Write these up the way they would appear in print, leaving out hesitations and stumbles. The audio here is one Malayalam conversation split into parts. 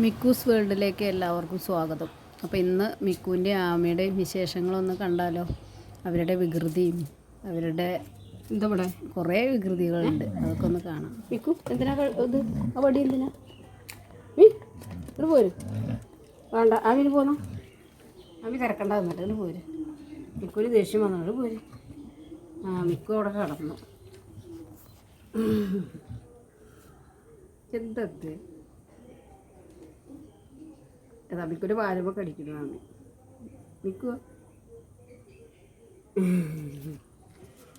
മിക്കൂസ് വേൾഡിലേക്ക് എല്ലാവർക്കും സ്വാഗതം. അപ്പോൾ ഇന്ന് മിക്കുവിൻ്റെ ആമയുടെയും വിശേഷങ്ങളൊന്ന് കണ്ടാലോ. അവരുടെ വികൃതിയും അവരുടെ എന്താ ഇവിടെ കുറേ വികൃതികളുണ്ട്, അതൊക്കെ ഒന്ന് കാണാം. മിക്കു എന്തിനാ ഇത് ആ വടി എന്തിനാ ഇത് പോര് വേണ്ട ആമിന് പോന്നോ, ആമി തിരക്കണ്ട എന്നിട്ട് ഇതിന് പോര്. മിക്കുവിന് ദേഷ്യം വന്നിട്ട് പോര്. മിക്കു അവിടെ കിടന്നു. എന്തത് മിക്കൊരു വാലുമ്പോൾ കടിക്കുന്നതാണ്. മിക്കുവോ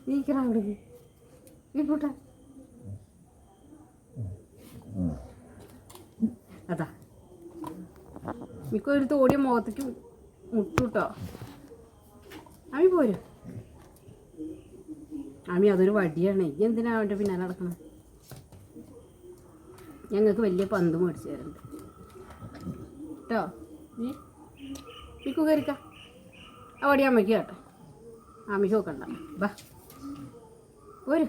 നീക്കണം അവിടെ നീക്കോട്ടെ. അതാ മിക്കു ഒരു തോടിയ മുഖത്തേക്ക് മുട്ടൂട്ടോ. ആമി പോരും. ആമി അതൊരു വടിയാണ്. ഈ എന്തിനാ അവൻ്റെ പിന്നാലെ നടക്കണം? ഞങ്ങൾക്ക് വലിയ പന്ത് മേടിച്ചു തരുന്നുണ്ട് കേട്ടോ. മിക്കു കയറിക്ക. ആ വടി അമ്മയ്ക്ക് കേട്ടോ. ആമിക്ക് നോക്കണ്ട. ബാ പോര്.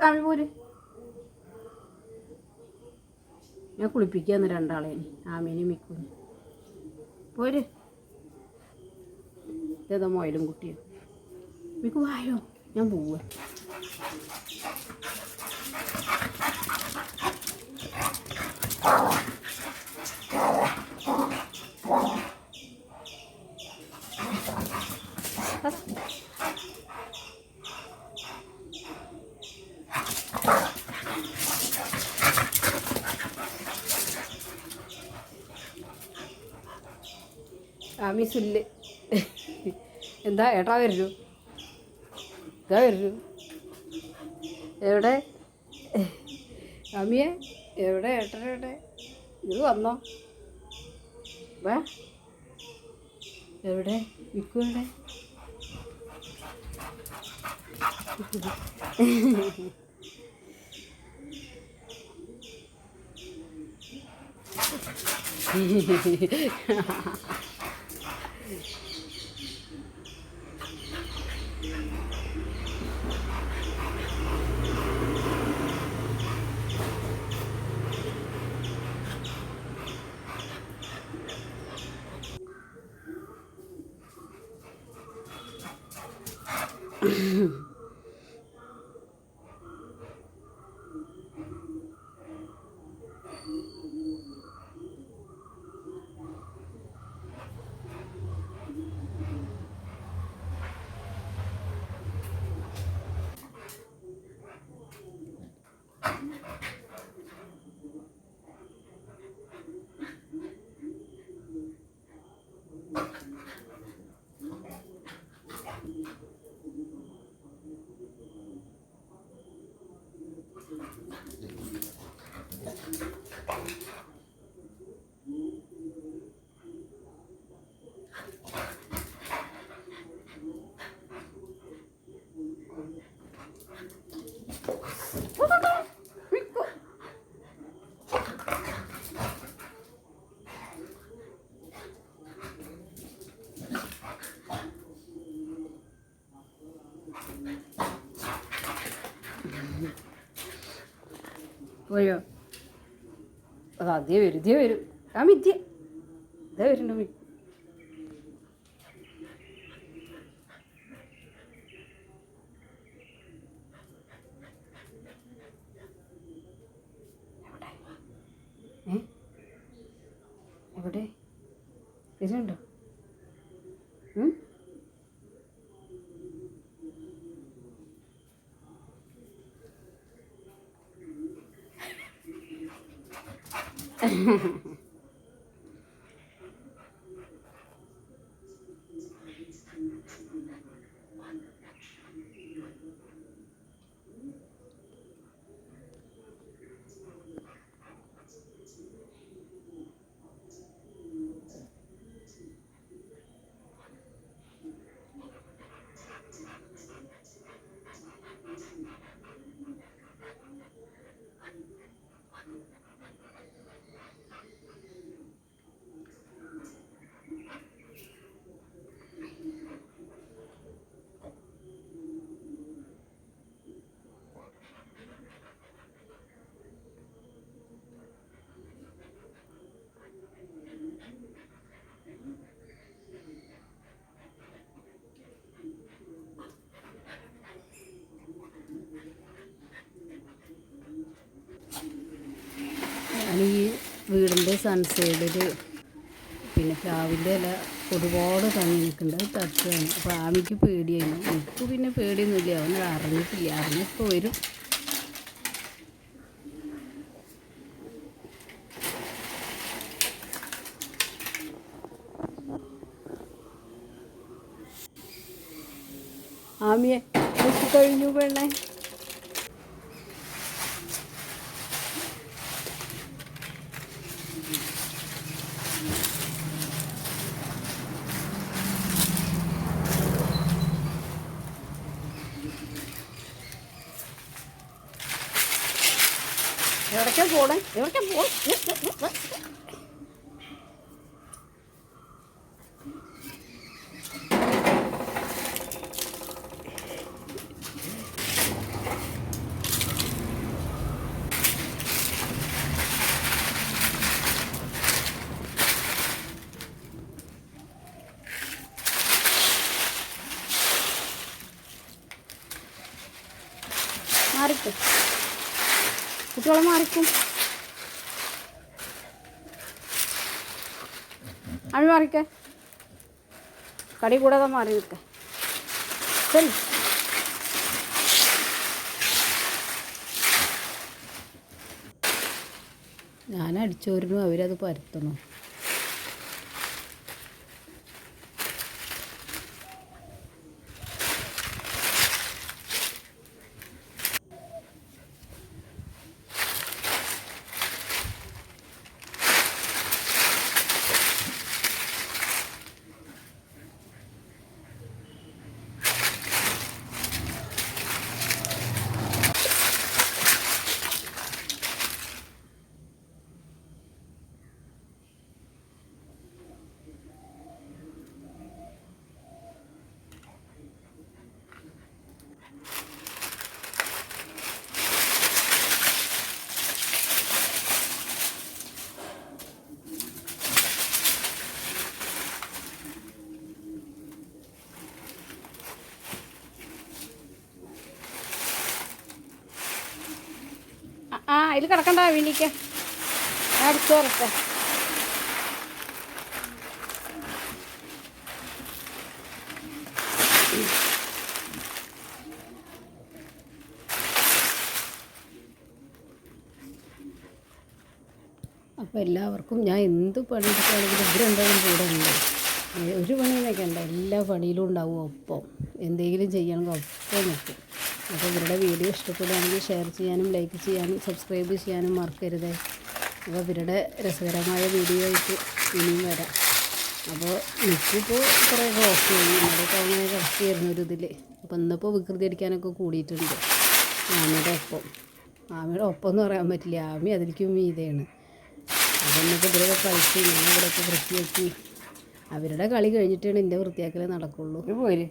ആമി പോര്. ഞാൻ കുളിപ്പിക്കാന്ന് രണ്ടാളേനി, ആമീനെയും മിക്കുവിനെ. പോര്. ഏതാ മൊയിലും കുട്ടിയോ. മിക്കു വായോ, ഞാൻ പോവുക. ആമി സുല്ല് എന്താ ഏട്ടാ വരൂ, ഇതാ വരൂ. എവിടെ ആമിയെ, എവിടെ ഏട്ടനെവിടെ? ഇത് വന്നോ. വാ. എവിടെ മിക്കു എവിടെ? പോയോ? അത് അതേ വരും, ഇതേ വരും. ആ മിഥ്യ ഇതേ വരുന്നുണ്ട് മി. എവിടെ വരുന്നുണ്ടോ? സൺസൈഡിൽ പിന്നെ പ്ലാവിൻ്റെ ഇല ഒരുപാട് തങ്ങി നിൽക്കുന്നുണ്ട്. അത് തട്ടുകയാണ്. അപ്പോൾ ആമിക്ക് പേടിയായിരുന്നു. എനിക്ക് പിന്നെ പേടിയൊന്നുമില്ല. അവൻ അറിഞ്ഞിട്ടില്ല. അറിഞ്ഞിപ്പോൾ വരും. ആമിയെ കഴിഞ്ഞു പെണ്ണേ. എവിടേക്കാ പോണേ? എവിടേക്കാ പോണേ? മാറിക്കും കുട്ടികളെ മാറിക്കും. അമ്മ മാറിക്ക. കടി കൂടാതെ മാറി നിൽക്ക. ശരി. ഞാൻ അടിച്ചോരുന്നു, അവരത് പരത്തണം. അതിൽ കിടക്കണ്ട വീണ്ടിക്ക്. അടിച്ചു വരട്ടെ. അപ്പോൾ എല്ലാവർക്കും ഞാൻ എന്ത് പണി എടുക്കുകയാണെങ്കിലും ഇവരെന്തായാലും കൂടെ ഉണ്ട്. ഒരു പണിയൊക്കെ ഉണ്ട്, എല്ലാ പണിയിലും ഉണ്ടാവും ഒപ്പം. എന്തെങ്കിലും ചെയ്യണമെങ്കിൽ ഒപ്പം നിൽക്കും. അപ്പോൾ ഇവരുടെ വീഡിയോ ഇഷ്ടപ്പെടുകയാണെങ്കിൽ ഷെയർ ചെയ്യാനും ലൈക്ക് ചെയ്യാനും സബ്സ്ക്രൈബ് ചെയ്യാനും മറക്കരുത്. അപ്പോൾ ഇവരുടെ രസകരമായ വീഡിയോ ആയിട്ട് ഇനിയും വരാം. അപ്പോൾ എനിക്കിപ്പോൾ കുറേയൊക്കെ ഓഫ് ചെയ്യും. ഇന്നലെയൊക്കെ അങ്ങനെ കിടത്തിയായിരുന്നു ഒരു ഇതിൽ. അപ്പോൾ ഇന്നിപ്പോൾ വികൃതി അടിക്കാനൊക്കെ കൂടിയിട്ടുണ്ട് ആമയുടെ ഒപ്പം എന്ന് പറയാൻ പറ്റില്ല. ആമി അതിലേക്കും മീതെയാണ്. അതൊന്നൊക്കെ ഇവരൊക്കെ കളിച്ച് ഞാൻ ഇവിടെയൊക്കെ വൃത്തിയാക്കി അവരുടെ കളി കഴിഞ്ഞിട്ടാണ് എൻ്റെ വൃത്തിയാക്കൽ നടക്കുള്ളൂ. പോര്